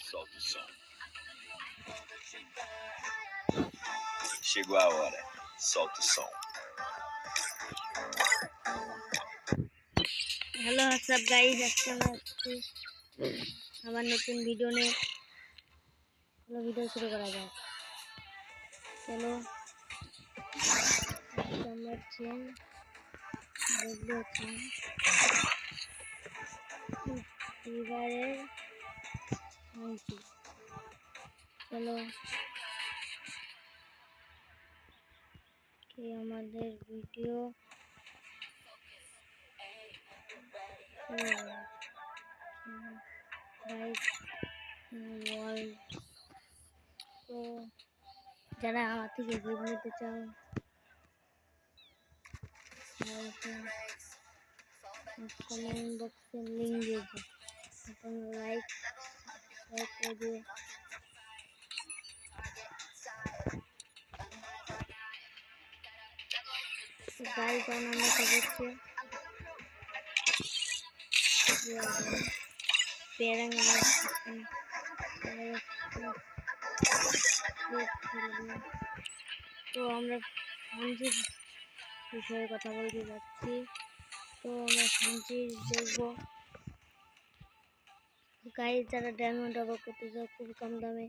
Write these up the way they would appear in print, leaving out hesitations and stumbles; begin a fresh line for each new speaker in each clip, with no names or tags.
Solta o som. Chegou a hora. Solta o som.
Hello WhatsApp guys, আজকে আমরা আবার নতুন ভিডিও নিয়ে ভিডিও শুরু করা যায়। চলো আমরা এবারের চলো কি আমাদের ভিডিও তো যারা আমার থেকে গিফট নিতে চাও কমেন্ট বক্সে লিঙ্ক দিয়েছে, লাইক করে দিও। গাইজ আমরা কি করছি তো আমরা ফ্রান্সির বিষয়ে কথা বলতে যাচ্ছি। তো আমরা ফ্রান্সির দেখবো গাইজ, যারা ডায়মন্ড অফ করতে চাও খুব কম দামে,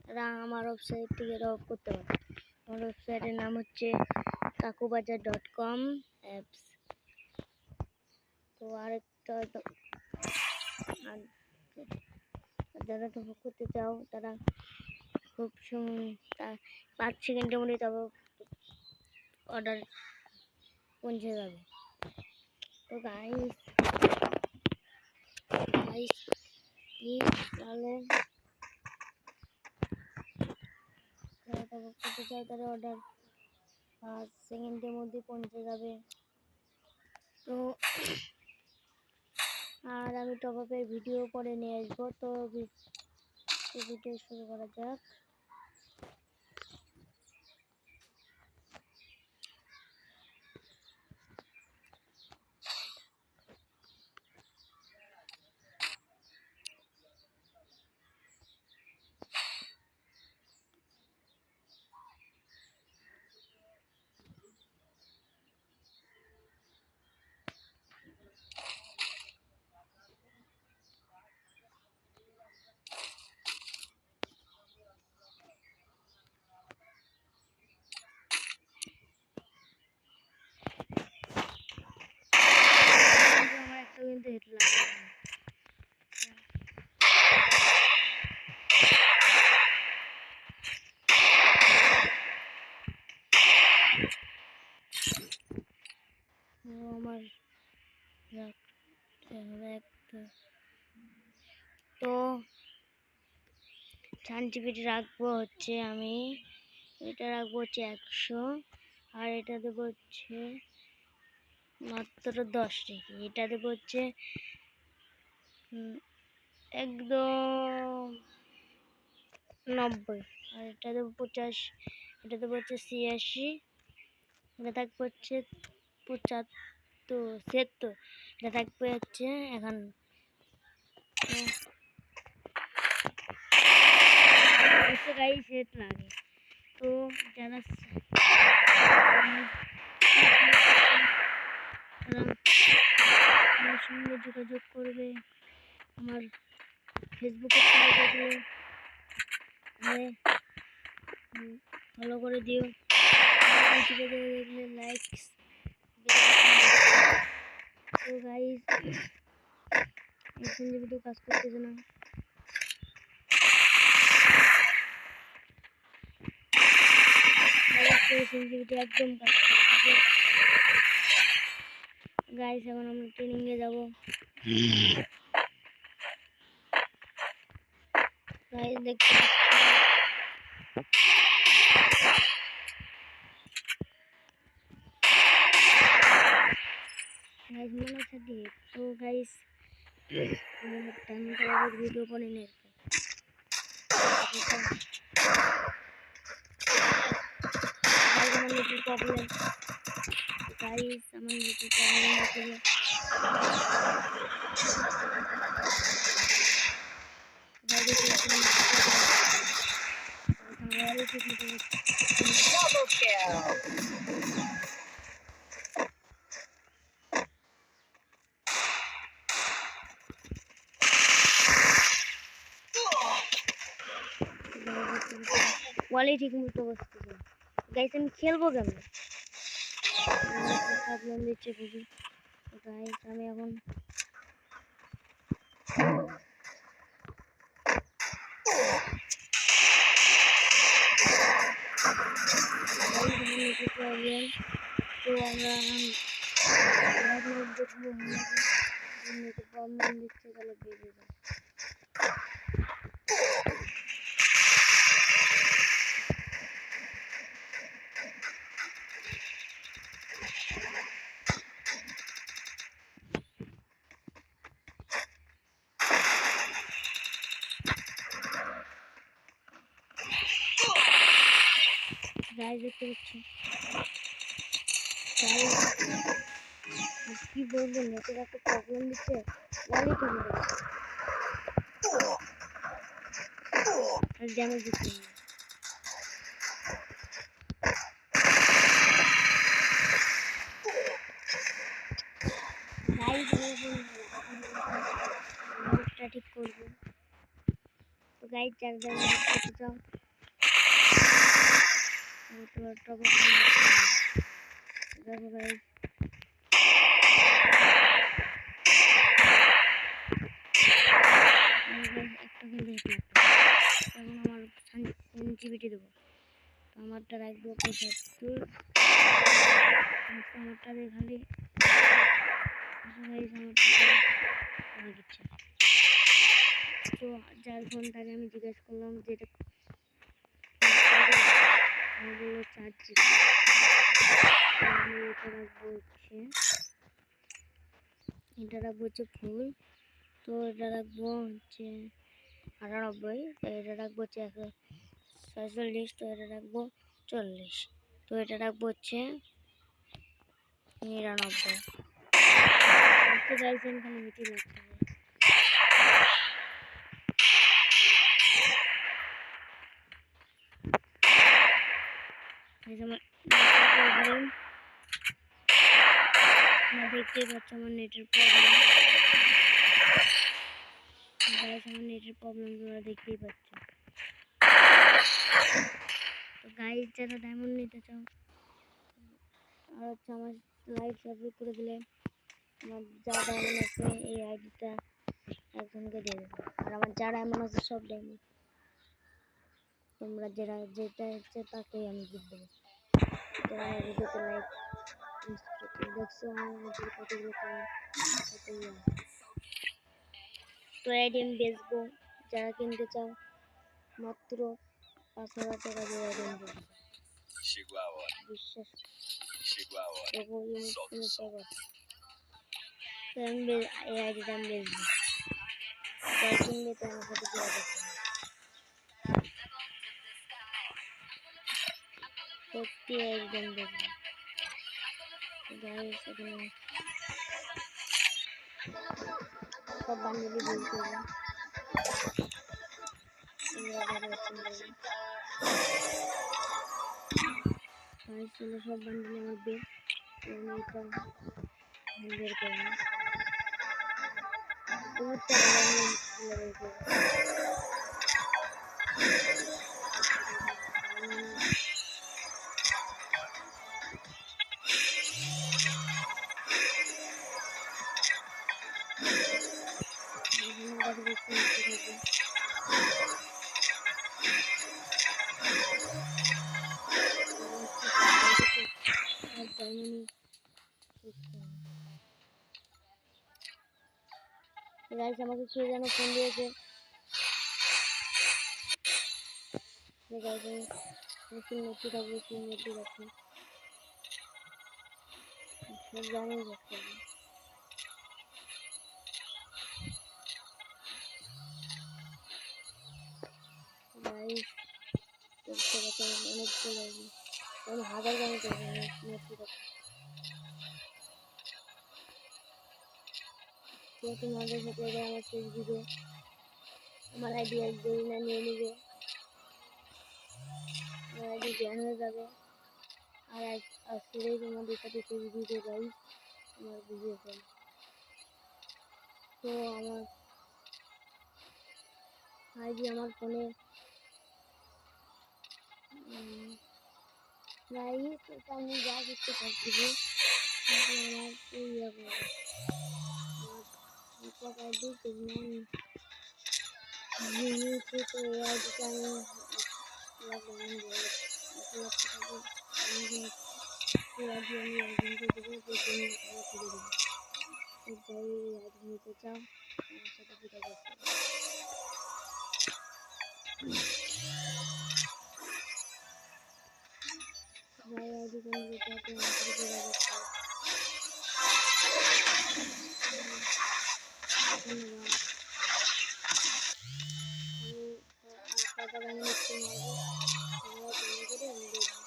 তারা আমার ওয়েবসাইট থেকে অফ করতে পারে। আমার ওয়েবসাইটের নাম হচ্ছে kakubazaar.com অ্যাপস। তো আরেকটা যারা টপ করতে চাও তারা খুব 5 সেকেন্ডের মধ্যে তবে অর্ডার পৌঁছে যাবে। তো গাইস তাহলে যারা টপ করতে চাও তারা অর্ডার 5 সেকেন্ডের মধ্যে পৌঁছে যাবে। তো আর আমি টপ আপের ভিডিও পরে নিয়ে আসবো। তো ভিডিও শুরু করা যাক। তো সার্টিফিকেট রাখবো হচ্ছে, আমি এটা রাখবো হচ্ছে 100, আর এটা দেবো হচ্ছে মাত্র 10 টাকা। এটা দেবো হচ্ছে একদম 90, আর এটা দেবো 50, এটা দেবো হচ্ছে 86, এটা থাকবে হচ্ছে 75, 76, এটা থাকবে হচ্ছে 51। গাইস সেট লাগে। তো যারা আমার সঙ্গে যোগাযোগ করবে, আমার ফেসবুকে দেখলে ফলো করে দিও, ইউটিউবে দেখলে লাইক। তো গাইস এখন যে ভিডিও কাজ করতেছে না, একদম কাজ করতেছে। গাইস এখন আমরা ট্রেনিংয়ে যাব। গাইস দেখতে गाइस मैंने अच्छा दिए। तो गाइस टाइम का वीडियो को नहीं प्रॉब्लम गाइस हमें वीडियो प्रॉब्लम होती है।
Double kill.
ওয়ালে ঠিক মতো বসতেছে গাইস আমি খেলবো কেমন প্রবলেম দিচ্ছে খুবই গাইস আমি এখন প্রবলেম তো আমরা দেখবো প্রবলেম দিচ্ছে তাহলে বেরিয়ে যাবো গাইস দেখতে পাচ্ছি কি বলবো নেটের একটা প্রবলেম দিচ্ছে ওয়ালে ঠিক মতো আর ড্যামেজ দিচ্ছে গাইস ঠিক করবো তো গাইস যারা যারা করতে চাও দেখো গাইস একটা কিন্তু হিট এখন আমার সেন্সিটিভিটি দেবো তো আমারটা রাখবো 75 আমারটা দিয়ে খালি দিচ্ছে তো যার ফোন তাকে আমি জিজ্ঞেস করলাম যেটা বললো 4 জিবি আমি এটা রাখবো হচ্ছে ফুল তো এটা রাখবো হচ্ছে 98 তো এটা রাখবো হচ্ছে 146 তো এটা রাখবো 40 তো এটা রাখবো হচ্ছে 99 তো গাইস আমি খালি মিটি রাখতে হবে দেখতেই পাচ্ছ আমার নেটের প্রবলেম গাইস আমার নেটের প্রবলেম তোমরা দেখতেই পাচ্ছ তো গাইস যারা ডায়মন্ড নিতে চাও আর হচ্ছে আমার লাইভ সাবস্ক্রাইব করে দিলে আমার যা ডায়মন্ড আছে এই আইডিটা একজনকে দিয়ে দেবো আর আমার যা ডায়মন্ড আছে সব ডায়মন্ড তোমরা যেটা ইচ্ছে তাকেই আমি দিয়ে দেবো যারা আমার ভিডিওতে লাইক দেখছো আমার কতগুলো তো আইডি আমি বেচবো যারা কিনতে চাও মাত্র 5,000 টাকা দিয়ে আইডি আমি বেচবো বিশ্বাস দেখো আমি এই আইডিটা আমি বেচবো যারা কিনবে তো আমার সাথে যোগাযোগ করবে সত্যি একদম বেচবো গাইস এখানে সব বান্ডেলই বিল করবো ছিল সব বান্ডেল আমার বের আমি এটা বের করবো গাইস আমাকে কে যেন ফোন দিয়েছে গাইস আমি তিন মিনিট থাকবো 3 মিনিট রাখি সব জানি যাচ্ছে গাইস দেখতে পাচ্ছেন অনেক চলে আসবে আমি হাজার গাড়ি করবো মিনিট রাখি তো তোমাদের সাথে এটা আমার শেষ ভিডিও আমার আইডিয়া দেরি না নিয়ে নেবে আইডি ব্যান হয়ে যাবে। আর আজকেই তোমাদের সাথে সেই ভিডিও গাইস আমার বুঝিয়েছেন। তো আমার আইডি আমার ফোনে গাইস এটা আমি যা করতে পারছি কিন্তু আমার ইয়ে করে আমার আইডি সিগন্যাল নিয়েছে। তো এই আইডিটা আমি লকডাউন বলে এই আইডি আমি একজনকে দেবো যে তুমি ভালো করে দেবো। তো যাই এই আইডি নিতে চাও আমার সাথে ভিডিও করতে হবে। যাই আইডি কোন যেতে হবে আমার সাথে ভিডিও করতে হবে। ধন্যবাদ। আমি আর কটা গান লিখতে মারবো তোমরা কমেন্ট করে আমি দেখবো।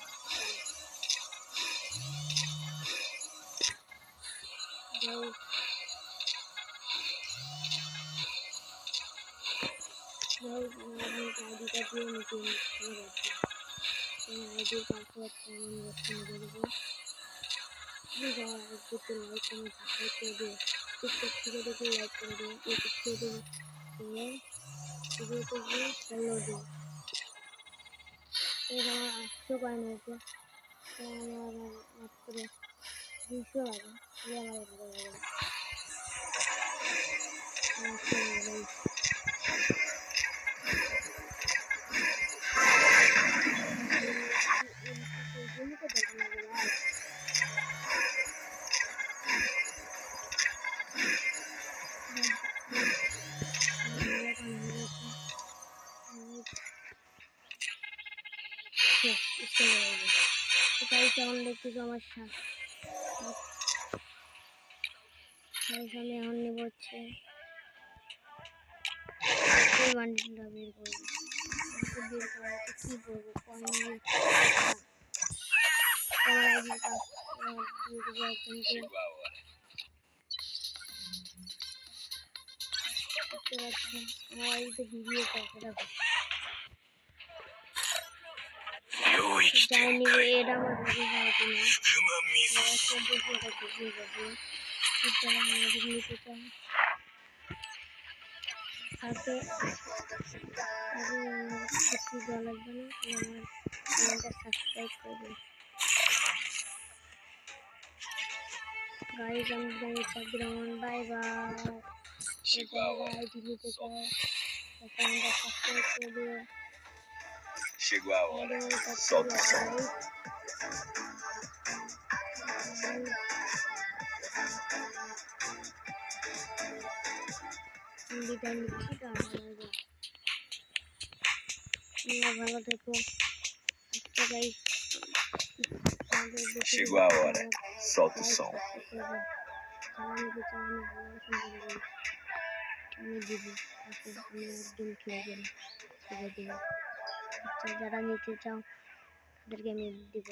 যাই আমার আইডিটা দিয়ে নিতে চলে যাচ্ছি। তোমার আইডির পাসওয়ার্ডটা আমি রাখতে দেবো। যারা একটু লাইক কমেন্ট সাবস্ক্রাইব করে দিও। টিকটক থেকে দেখে লাইক করে দিও। ইউটিউব থেকে দেখে ভিডিওতে গিয়ে ফলো দিও। এর আমার 800 কয়েন হয়েছে। তো আমার মাত্র 200 লাগে। আমার ভালো লাগে না। কেমন দেখতে সমস্যা আমি এখন নেব হচ্ছে এই বান্ডিলটা বের করবো। বের করা কি করবো কয়েন তোমার আইডির পাসওয়ার্ড দিয়ে দেবো একজনকে। দেখতে পাচ্ছেন আমার আইডিতে ভিডিও পাবে দেখো যাই নিবে এটা আমার ভিডিও পাবে না একটা দেখে এটা ভিডিও পাবে এটা আমাদের নিতে চান সাথে আগে আমার কিছু দেওয়া লাগবে না আমার চ্যানেলটা সাবস্ক্রাইব করবে। গাইজ আমি জানি সাবধান বাই বাই। এটা আইডি নিতে চাও চ্যানেলটা সাবস্ক্রাইব করে দিও।
Chegou a hora. Solta o som.
বিদায় নিচ্ছি ভালো থেকো। আচ্ছা guys
Chegou a hora. Solta o som.
আমি দিব আমি একদিন খেলবেন ছেড়ে দিব। আচ্ছা যারা নিতে চাও তাদেরকে আমি দিব।